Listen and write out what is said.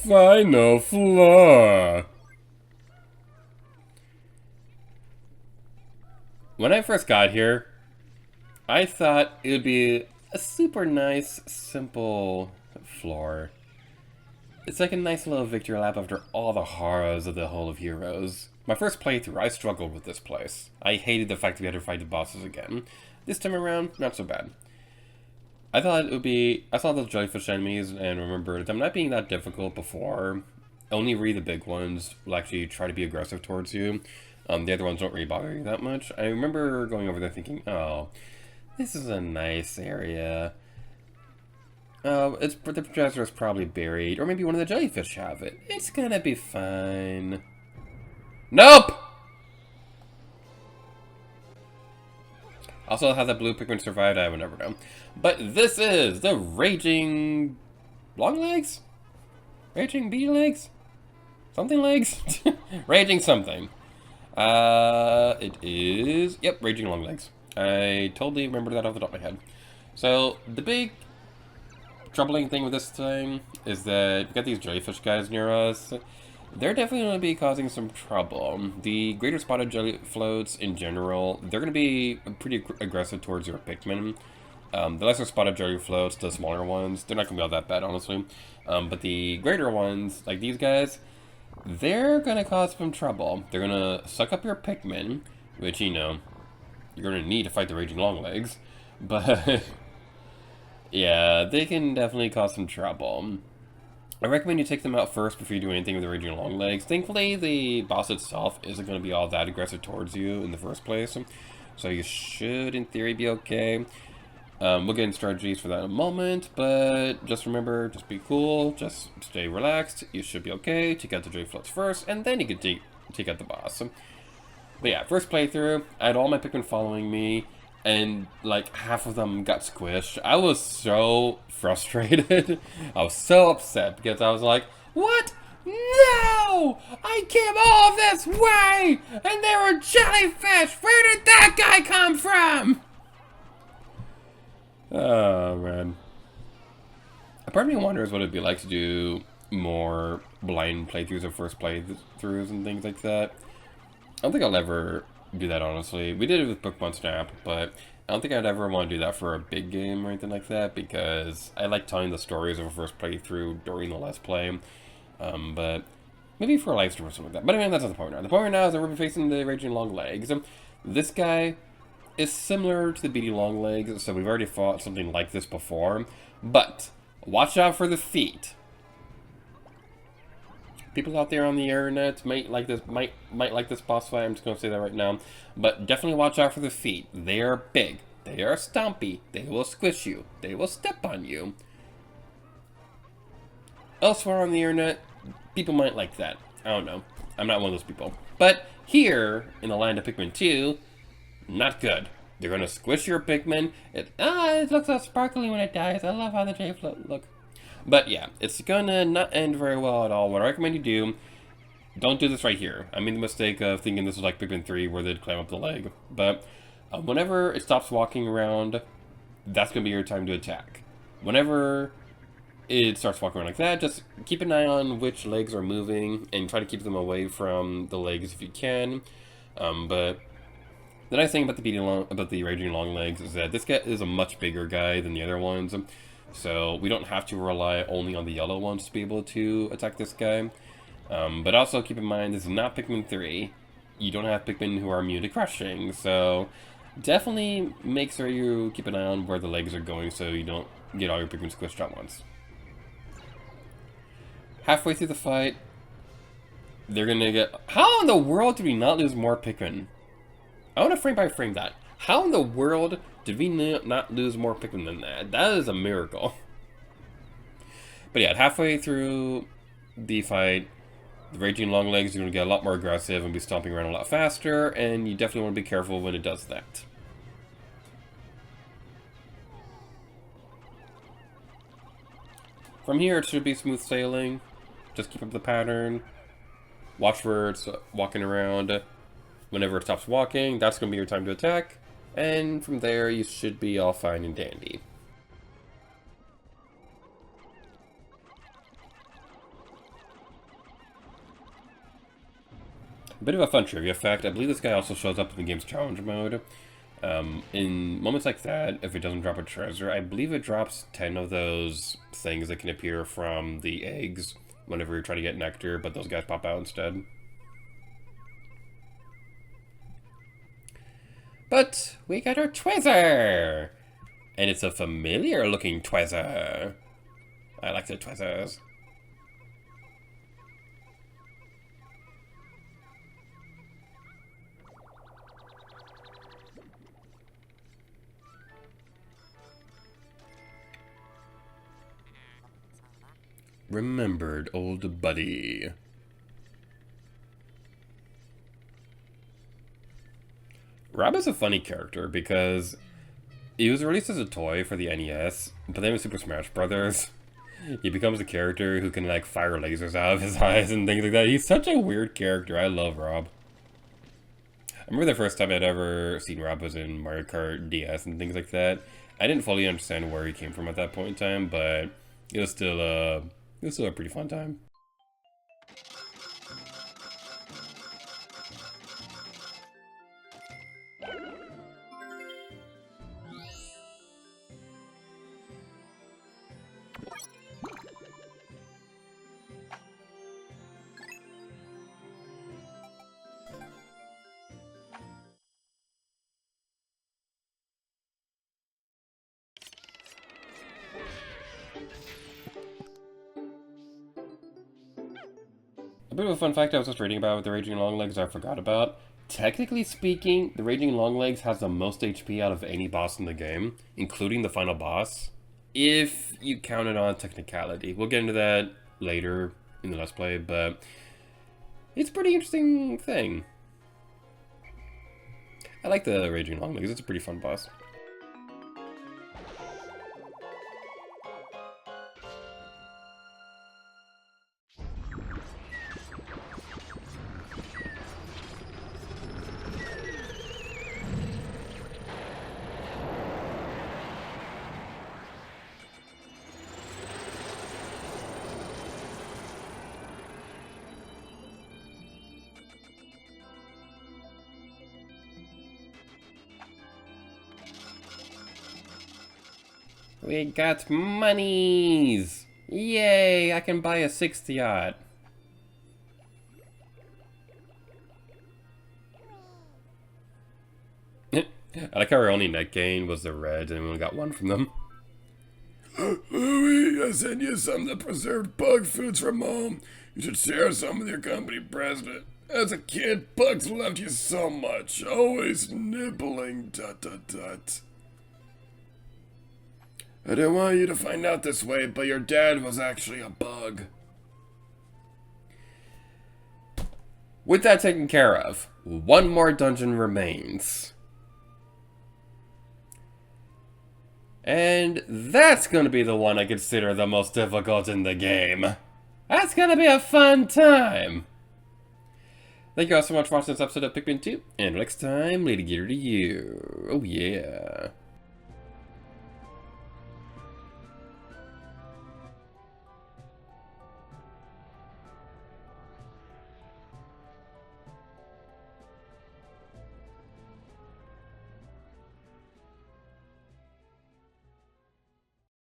final floor. When I first got here, I thought it would be a super nice, simple floor. It's like a nice little victory lap after all the horrors of the Hall of Heroes. My first playthrough, I struggled with this place. I hated the fact that we had to fight the bosses again. This time around, not so bad. I saw those jellyfish enemies and remembered them not being that difficult before. Only really the big ones will actually try to be aggressive towards you. The other ones don't really bother you that much. I remember going over there thinking, oh, this is a nice area. Oh, the treasure is probably buried, or maybe one of the jellyfish have it. It's gonna be fine. Nope! Also, how that blue Pikmin survived, I would never know. But this is the Raging... Long Legs? Raging Bee Legs? Something Legs? Raging something. It is... Yep, Raging Long Legs. I totally remember that off the top of my head. So, the big troubling thing with this thing is that we got these jellyfish guys near us. They're definitely going to be causing some trouble. The greater spotted jelly floats in general, they're going to be pretty aggressive towards your Pikmin. The lesser spotted jelly floats, the smaller ones, they're not going to be all that bad, honestly. But the greater ones, like these guys, they're going to cause some trouble. They're going to suck up your Pikmin, which, you know, you're going to need to fight the Raging Longlegs. But, yeah, they can definitely cause some trouble. I recommend you take them out first before you do anything with the Raging Longlegs. Thankfully, the boss itself isn't going to be all that aggressive towards you in the first place, so you should, in theory, be okay. We'll get into strategies for that in a moment, but just remember, just be cool, just stay relaxed, you should be okay. Take out the jelly floats first, and then you can take out the boss. But yeah, first playthrough, I had all my Pikmin following me, and like half of them got squished. I was so frustrated. I was so upset because I was like, what? No! I came all this way! And they were jellyfish! Where did that guy come from? Oh, man. A part of me wonders what it'd be like to do more blind playthroughs or first playthroughs and things like that. I don't think I'll ever do that, honestly. We did it with Pokemon Snap, but I don't think I'd ever want to do that for a big game or anything like that, because I like telling the stories of a first playthrough during the Let's Play. But maybe for a live stream or something like that. But I mean, that's not the point now. The point right now is that we're facing the Raging Longlegs. This guy is similar to the Beady Longlegs, so we've already fought something like this before. But watch out for the feet. People out there on the internet might like this boss fight. I'm just gonna say that right now. But definitely watch out for the feet. They are big. They are stompy. They will squish you. They will step on you. Elsewhere on the internet, people might like that. I don't know. I'm not one of those people. But here, in the land of Pikmin 2, not good. They're gonna squish your Pikmin. It looks so sparkly when it dies. I love how the J-Float look. But yeah, it's gonna not end very well at all. What I recommend you do, don't do this right here. I made the mistake of thinking this was like Pikmin 3 where they'd climb up the leg. But whenever it stops walking around, that's gonna be your time to attack. Whenever it starts walking around like that, just keep an eye on which legs are moving and try to keep them away from the legs if you can. But the nice thing about the Raging Longlegs is that this guy is a much bigger guy than the other ones. So we don't have to rely only on the yellow ones to be able to attack this guy. But also keep in mind, this is not Pikmin 3. You don't have Pikmin who are immune to crushing. So definitely make sure you keep an eye on where the legs are going so you don't get all your Pikmin squished at once. Halfway through the fight, they're gonna get... How in the world did we not lose more Pikmin? I want to frame by frame that. How in the world did we not lose more Pikmin than that? That is a miracle. But yeah, halfway through the fight, the Raging Longlegs are going to get a lot more aggressive and be stomping around a lot faster, and you definitely want to be careful when it does that. From here, it should be smooth sailing. Just keep up the pattern. Watch where it's walking around. Whenever it stops walking, that's going to be your time to attack. And from there, you should be all fine and dandy. A bit of a fun trivia fact, I believe this guy also shows up in the game's challenge mode. In moments like that, if it doesn't drop a treasure, I believe it drops 10 of those things that can appear from the eggs whenever you're trying to get nectar, but those guys pop out instead. But we got our Twizzer! And it's a familiar looking Twizzer. I like the Twizzers. Remembered old buddy. Rob is a funny character because he was released as a toy for the NES, but then with Super Smash Bros., he becomes a character who can like fire lasers out of his eyes and things like that. He's such a weird character. I love Rob. I remember the first time I'd ever seen Rob was in Mario Kart DS and things like that. I didn't fully understand where he came from at that point in time, but it was still a pretty fun time. A bit of a fun fact I was just reading about with the Raging Longlegs I forgot about. Technically speaking, the Raging Longlegs has the most HP out of any boss in the game, including the final boss, if you count it on technicality. We'll get into that later in the Let's Play, but it's a pretty interesting thing. I like the Raging Longlegs, it's a pretty fun boss. We got monies! Yay! I can buy a 6th yacht. I like how our only net gain was the red and we only got 1 from them. Louie, I sent you some of the preserved bug foods from home. You should share some with your company president. As a kid, bugs loved you so much. Always nibbling, ... I didn't want you to find out this way, but your dad was actually a bug. With that taken care of, 1 more dungeon remains. And that's gonna be the one I consider the most difficult in the game. That's gonna be a fun time! Thank you all so much for watching this episode of Pikmin 2, and next time, later gear to you. Oh yeah.